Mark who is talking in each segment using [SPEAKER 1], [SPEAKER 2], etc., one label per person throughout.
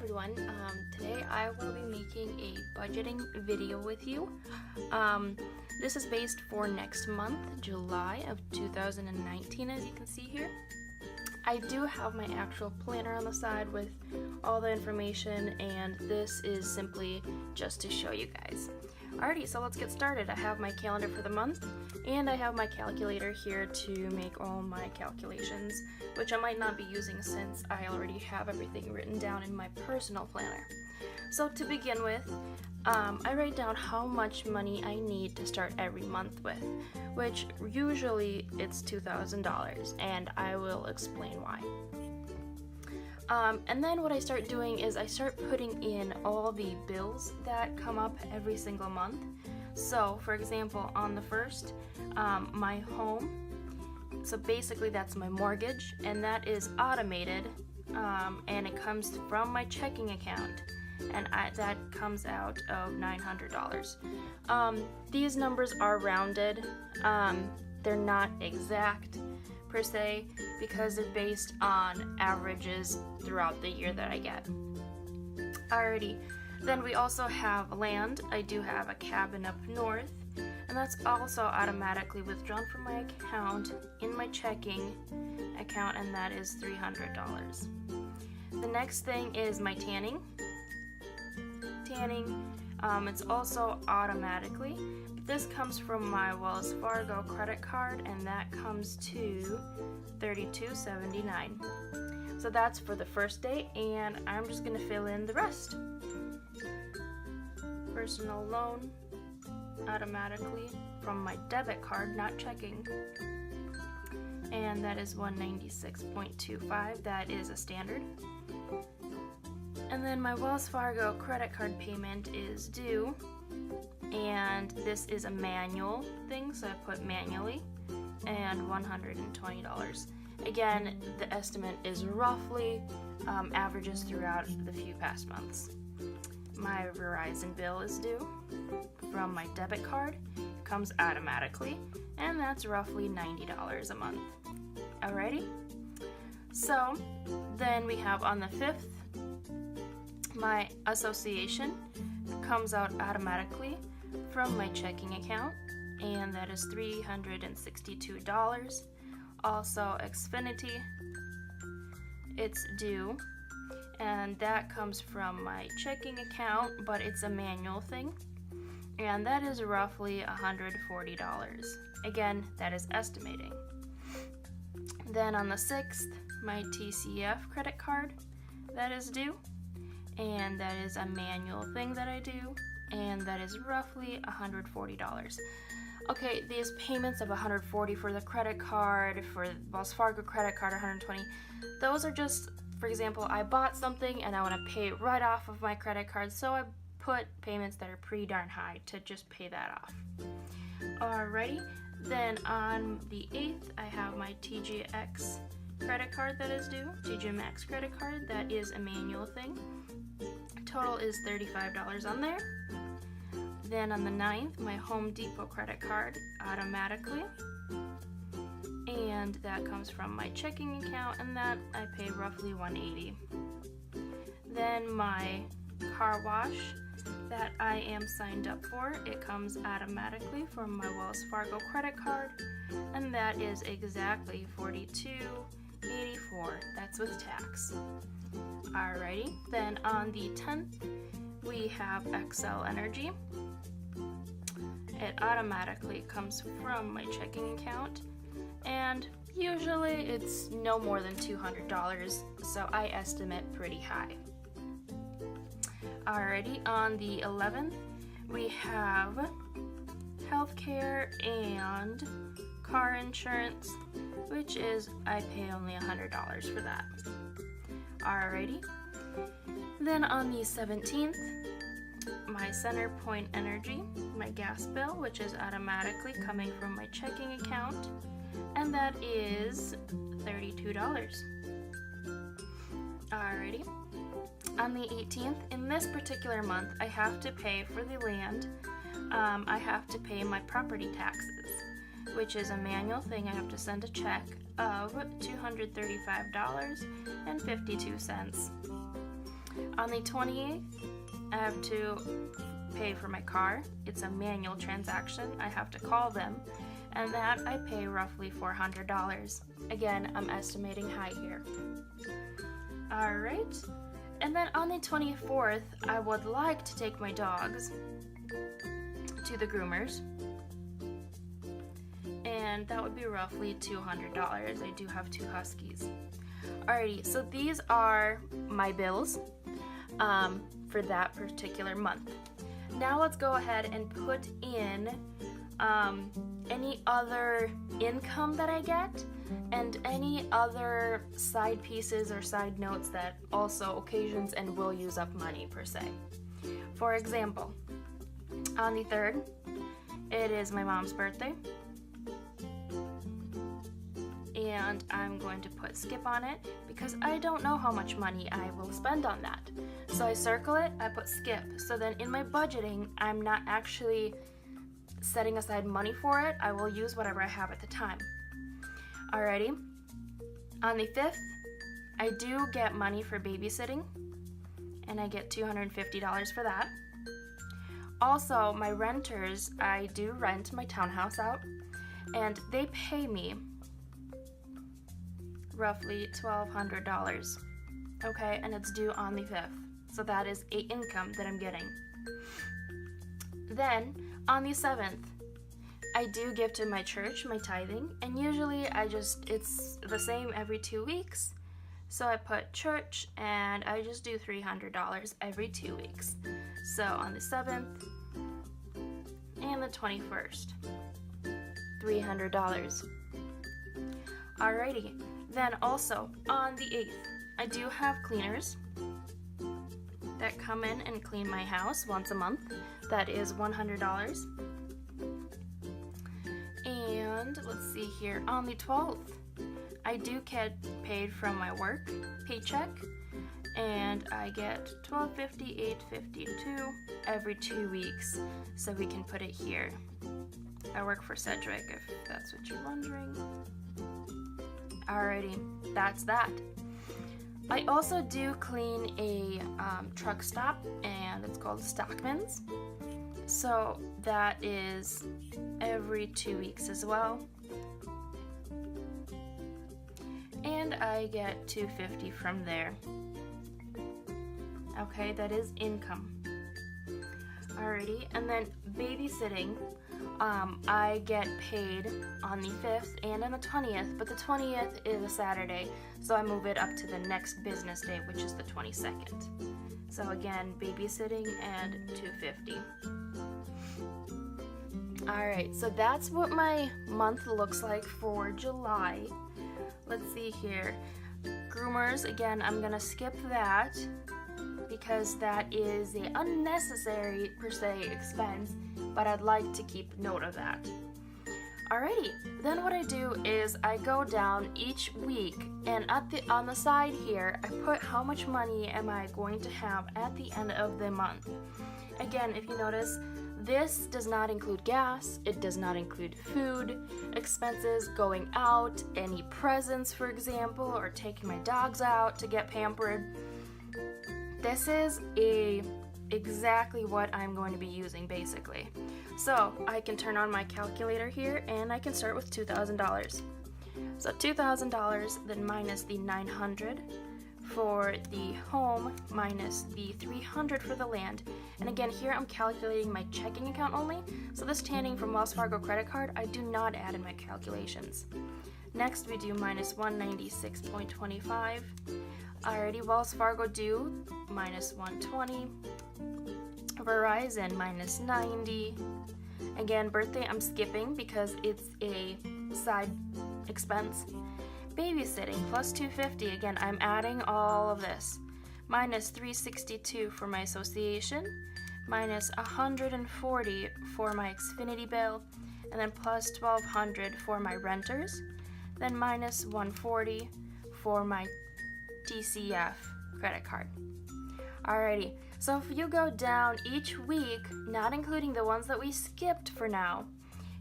[SPEAKER 1] everyone, today I will be making a budgeting video with you. This is based for next month, July of 2019, as you can see here. I do have my actual planner on the side with all the information, and this is simply just to show you guys. Alrighty, so let's get started. I have my calendar for the month, and I have my calculator here to make all my calculations, which I might not be using since I already have everything written down in my personal planner. So to begin with, I write down how much money I need to start every month with, which usually it's $2,000, and I will explain why. And then what I start doing is I start putting in all the bills that come up every single month. So for example, on the first, my home, so basically that's my mortgage, and that is automated, and it comes from my checking account, and that comes out of $900. These numbers are rounded. They're not exact per se, because they're based on averages throughout the year that I get. Alrighty, then we also have land. I do have a cabin up north, and that's also automatically withdrawn from my account in my checking account, and that is $300. The next thing is my tanning. It's also automatically. This comes from my Wells Fargo credit card, and that comes to $32.79. So that's for the first day, and I'm just gonna fill in the rest. Personal loan, automatically from my debit card, not checking, and that is $196.25. That is a standard. And then my Wells Fargo credit card payment is due, and this is a manual thing, so I put manually, and $120. Again, the estimate is roughly averages throughout the few past months. My Verizon bill is due from my debit card, comes automatically, and that's roughly $90 a month. Alrighty, so then we have on the 5th, my association comes out automatically from my checking account, and that is $362. Also Xfinity, it's due, and that comes from my checking account, but it's a manual thing, and that is roughly $140. Again, that is estimating. Then on the 6th, my TCF credit card, that is due, and that is a manual thing that I do, and that is roughly $140. Okay, these payments of $140 for the credit card, for Wells Fargo credit card, $120, those are just, for example, I bought something and I want to pay it right off of my credit card, so I put payments that are pretty darn high to just pay that off. Alrighty, then on the 8th, I have my TJX credit card that is due, TJ Maxx credit card, that is a manual thing. Total is $35 on there. Then on the 9th, my Home Depot credit card automatically, and that comes from my checking account, and that I pay roughly $180. Then my car wash that I am signed up for, it comes automatically from my Wells Fargo credit card, and that is exactly $42.84. That's with tax. Alrighty, then on the 10th, we have Xcel Energy. It automatically comes from my checking account, and usually it's no more than $200, so I estimate pretty high. Alrighty, on the 11th, we have healthcare and car insurance, which is, I pay only $100 for that. Alrighty, then on the 17th, my CenterPoint Energy, my gas bill, which is automatically coming from my checking account, and that is $32. Alrighty, on the 18th, in this particular month, I have to pay for the land. I have to pay my property taxes, which is a manual thing. I have to send a check of $235.52. On the 28th, I have to pay for my car. It's a manual transaction. I have to call them, and that I pay roughly $400. Again, I'm estimating high here. Alright, and then on the 24th, I would like to take my dogs to the groomers, and that would be roughly $200. I do have 2 huskies. Alrighty, so these are my bills for that particular month. Now let's go ahead and put in any other income that I get and any other side pieces or side notes that also occasions and will use up money per se. For example, on the 3rd, it is my mom's birthday, and I'm going to put skip on it because I don't know how much money I will spend on that. So I circle it, I put skip, so then in my budgeting, I'm not actually setting aside money for it. I will use whatever I have at the time. Alrighty, on the 5th, I do get money for babysitting, and I get $250 for that. Also, my renters, I do rent my townhouse out, and they pay me roughly $1,200, okay, and it's due on the 5th, so that is a income that I'm getting. Then, on the 7th, I do give to my church, my tithing, and usually it's the same every 2 weeks. So I put church, and I just do $300 every 2 weeks. So on the 7th and the 21st, $300. Alrighty, then also on the 8th, I do have cleaners that come in and clean my house once a month. That is $100. And let's see here, on the 12th, I do get paid from my work paycheck, and I get $12.50, $8.52 every 2 weeks, so we can put it here. I work for Cedric, if that's what you're wondering. Alrighty, that's that. I also do clean a truck stop, and it's called Stockman's. So that is every 2 weeks as well. And I get $250 from there. Okay, that is income. Alrighty, and then babysitting, I get paid on the 5th and on the 20th, but the 20th is a Saturday, so I move it up to the next business day, which is the 22nd. So again, babysitting and $250. Alright, so that's what my month looks like for July. Let's see here. Groomers, again, I'm gonna skip that because that is an unnecessary, per se, expense, but I'd like to keep note of that. Alrighty, then what I do is I go down each week, and on the side here, I put how much money am I going to have at the end of the month. Again, if you notice, this does not include gas, it does not include food, expenses, going out, any presents, for example, or taking my dogs out to get pampered. This is exactly what I'm going to be using, basically. So I can turn on my calculator here, and I can start with $2,000. So $2,000, then minus the $900 for the home, minus the $300 for the land. And again, here I'm calculating my checking account only, so this tanning from Wells Fargo credit card, I do not add in my calculations. Next, we do minus $196.25. Alrighty, Wells Fargo due, minus $120. Verizon, minus $90. Again, birthday I'm skipping because it's a side expense. Babysitting, plus $250. Again, I'm adding all of this. Minus $362 for my association, minus $140 for my Xfinity bill, and then plus $1,200 for my renters, then minus $140 for my TCF credit card. Alrighty, so if you go down each week, not including the ones that we skipped for now,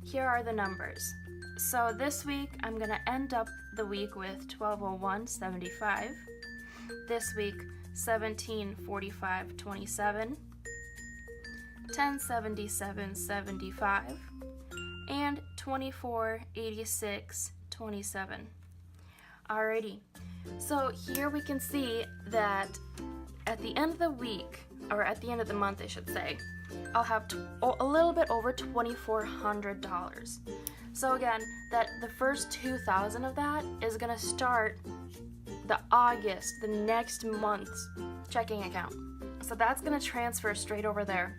[SPEAKER 1] here are the numbers. So this week, I'm going to end up the week with $1,201.75. This week, $17.45.27, $10.77.75, and $24.86.27. Alrighty, so here we can see that at the end of the week, or at the end of the month I should say, I'll have a little bit over $2,400. So again, that the first $2,000 of that is gonna start the next month's checking account. So that's gonna transfer straight over there.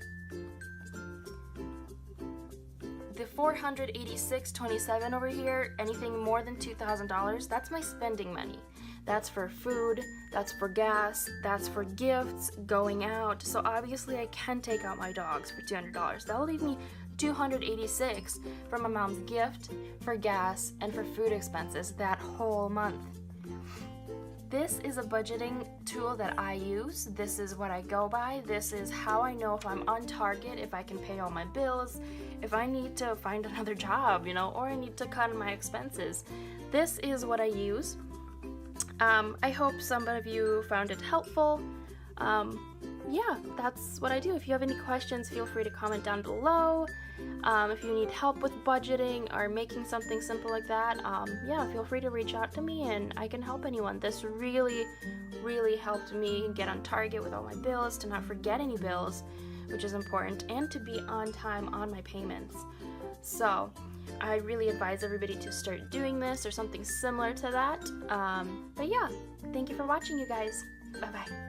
[SPEAKER 1] The $486.27 over here, anything more than $2,000, that's my spending money. That's for food, that's for gas, that's for gifts, going out. So obviously I can take out my dogs for $200. That'll leave me $286 for my mom's gift, for gas, and for food expenses that whole month. This is a budgeting tool that I use. This is what I go by. This is how I know if I'm on target, if I can pay all my bills, if I need to find another job, or I need to cut my expenses. This is what I use. I hope some of you found it helpful. Yeah, that's what I do. If you have any questions, feel free to comment down below. If you need help with budgeting or making something simple like that, yeah, feel free to reach out to me and I can help anyone. This really, really helped me get on target with all my bills, to not forget any bills, which is important, and to be on time on my payments. So I really advise everybody to start doing this or something similar to that. But yeah, thank you for watching, you guys. Bye-bye.